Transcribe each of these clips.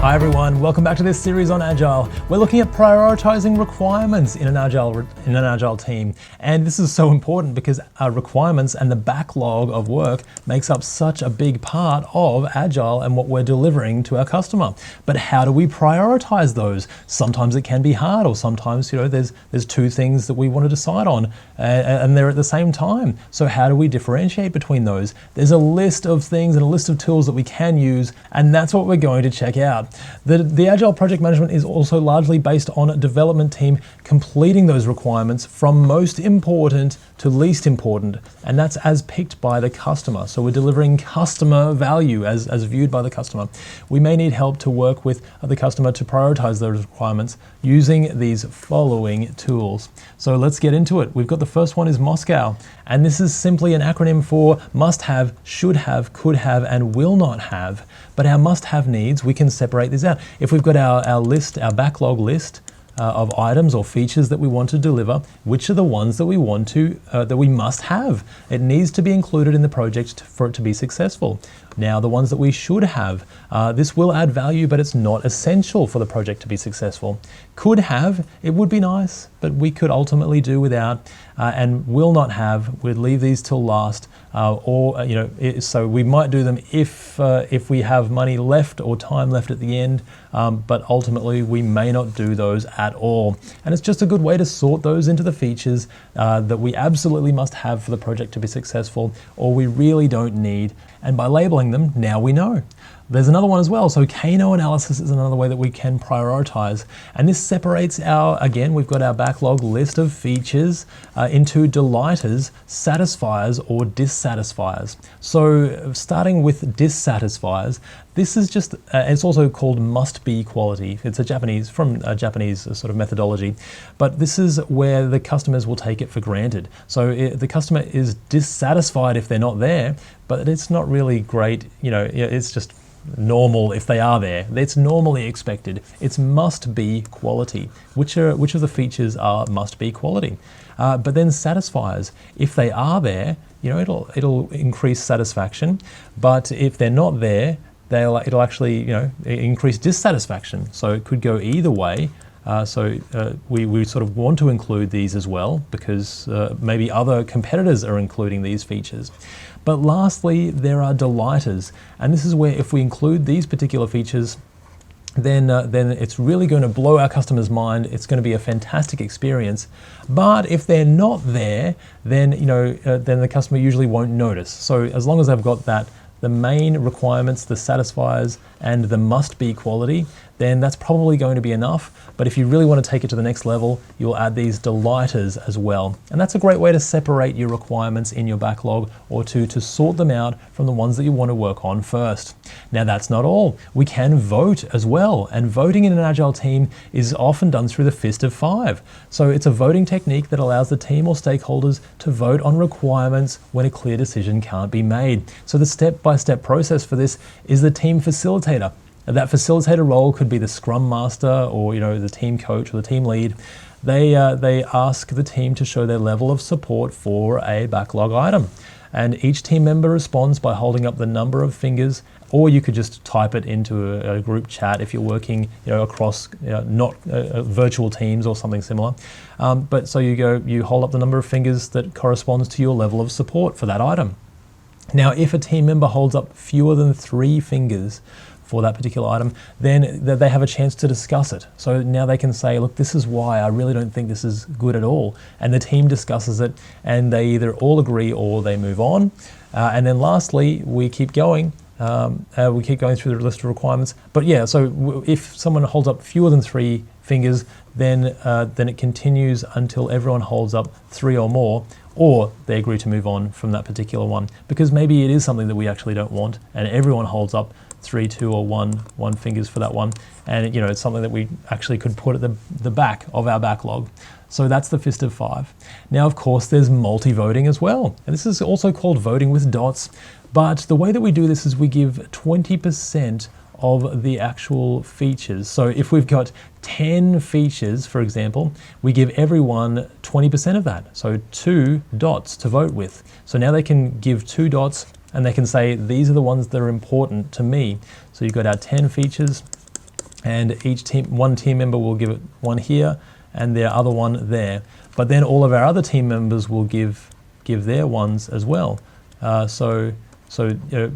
Hi everyone, welcome back to this series on Agile. We're looking at prioritizing requirements in an Agile team. And this is so important because our requirements and the backlog of work makes up such a big part of Agile and what we're delivering to our customer. But how do we prioritize those? Sometimes it can be hard, or sometimes there's two things that we want to decide on and they're at the same time. So how do we differentiate between those? There's a list of things and a list of tools that we can use, and that's what we're going to check out. The Agile project management is also largely based on a development team completing those requirements from most important to least important, and that's as picked by the customer. So we're delivering customer value as viewed by the customer. We may need help to work with the customer to prioritize those requirements using these following tools. So let's get into it. We've got the first one is Moscow, and this is simply an acronym for must have, should have, could have, and will not have. But our must-have needs, we can separate these out. If we've got our list, our backlog list of items or features that we want to deliver, which are the ones that we want to, that we must have? It needs to be included in the project for it to be successful. Now, the ones that we should have, this will add value, but it's not essential for the project to be successful. Could have, it would be nice, but we could ultimately do without. And will not have, we'd leave these till last, so we might do them if we have money left or time left at the end, but ultimately we may not do those at all. And it's just a good way to sort those into the features that we absolutely must have for the project to be successful, or we really don't need. And by labeling them, now we know. There's another one as well. So Kano Analysis is another way that we can prioritize. And this separates again, we've got our backlog list of features into delighters, satisfiers, or dissatisfiers. So starting with dissatisfiers, this is just, it's also called must-be quality. It's from a Japanese sort of methodology, but this is where the customers will take it for granted. So the customer is dissatisfied if they're not there, but it's not really great, it's just normal if they are there. It's normally expected. It's must-be quality. Which of the features are must-be quality? But then satisfiers, if they are there, it'll increase satisfaction. But if they're not there, it'll actually increase dissatisfaction. So it could go either way. We sort of want to include these as well because maybe other competitors are including these features. But lastly, there are delighters, and this is where if we include these particular features, then it's really going to blow our customer's mind. It's going to be a fantastic experience. But if they're not there, then the customer usually won't notice. So as long as I've got the main requirements, the satisfiers, and the must-be quality, then that's probably going to be enough. But if you really want to take it to the next level, you'll add these delighters as well. And that's a great way to separate your requirements in your backlog, or to sort them out from the ones that you want to work on first. Now that's not all. We can vote as well. And voting in an Agile team is often done through the fist of five. So it's a voting technique that allows the team or stakeholders to vote on requirements when a clear decision can't be made. So the step-by-step process for this is the team facilitator. That facilitator role could be the scrum master or the team coach or the team lead. They ask the team to show their level of support for a backlog item. And each team member responds by holding up the number of fingers, or you could just type it into a group chat if you're working across not virtual teams or something similar. But so you hold up the number of fingers that corresponds to your level of support for that item. Now, if a team member holds up fewer than 3 fingers for that particular item, then they have a chance to discuss it. So now they can say, look, this is why I really don't think this is good at all. And the team discusses it, and they either all agree or they move on. And then lastly, we keep going. We keep going through the list of requirements. But yeah, so if someone holds up fewer than 3 fingers, then it continues until everyone holds up 3 or more, or they agree to move on from that particular one. Because maybe it is something that we actually don't want, and everyone holds up 3, 2, or 1 fingers for that one. And it's something that we actually could put at the back of our backlog. So that's the fist of 5. Now, of course, there's multi-voting as well. And this is also called voting with dots. But the way that we do this is we give 20% of the actual features. So if we've got 10 features, for example, we give everyone 20% of that. So 2 dots to vote with. So now they can give 2 dots and they can say, these are the ones that are important to me. So you've got our 10 features, and one team member will give it one here and their other one there. But then all of our other team members will give their ones as well. So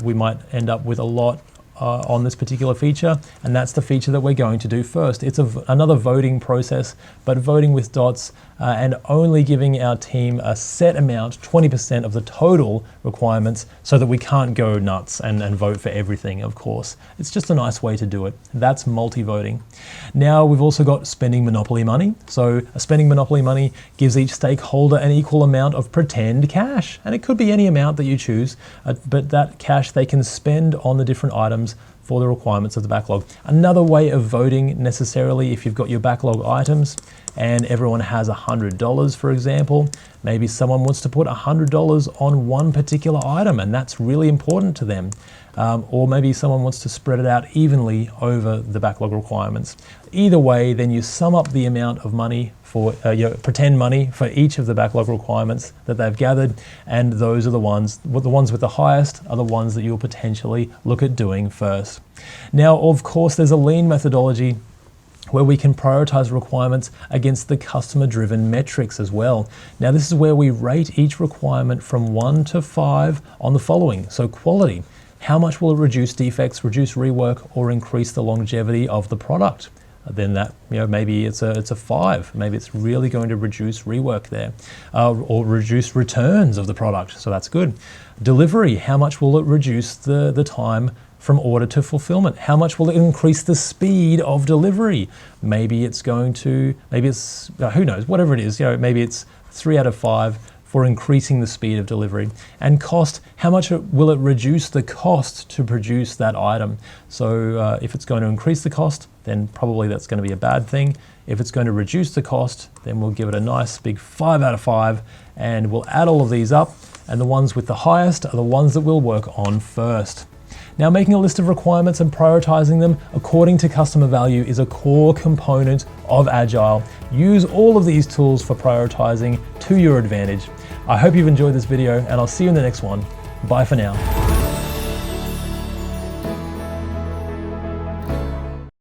we might end up with a lot on this particular feature, and that's the feature that we're going to do first. It's another voting process, but voting with dots and only giving our team a set amount, 20% of the total requirements, so that we can't go nuts and vote for everything, of course. It's just a nice way to do it. That's multi-voting. Now we've also got spending monopoly money. So spending monopoly money gives each stakeholder an equal amount of pretend cash, and it could be any amount that you choose, but that cash they can spend on the different items for the requirements of the backlog. Another way of voting necessarily, if you've got your backlog items and everyone has $100, for example, maybe someone wants to put $100 on one particular item, and that's really important to them. Or maybe someone wants to spread it out evenly over the backlog requirements. Either way, then you sum up the amount of money for pretend money for each of the backlog requirements that they've gathered, and those are the ones with the highest are the ones that you'll potentially look at doing first. Now, of course, there's a lean methodology where we can prioritize requirements against the customer-driven metrics as well. Now, this is where we rate each requirement from 1 to 5 on the following. So quality, how much will it reduce defects, reduce rework, or increase the longevity of the product? Then that, maybe it's a 5. Maybe it's really going to reduce rework there, or reduce returns of the product. So that's good. Delivery, how much will it reduce the time from order to fulfillment? How much will it increase the speed of delivery? Maybe it's who knows, whatever it is, maybe it's 3 out of 5 for increasing the speed of delivery. And cost, how much will it reduce the cost to produce that item? So if it's going to increase the cost, then probably that's going to be a bad thing. If it's going to reduce the cost, then we'll give it a nice big 5 out of 5, and we'll add all of these up, and the ones with the highest are the ones that we'll work on first. Now, making a list of requirements and prioritizing them according to customer value is a core component of Agile. Use all of these tools for prioritizing to your advantage. I hope you've enjoyed this video, and I'll see you in the next one. Bye for now.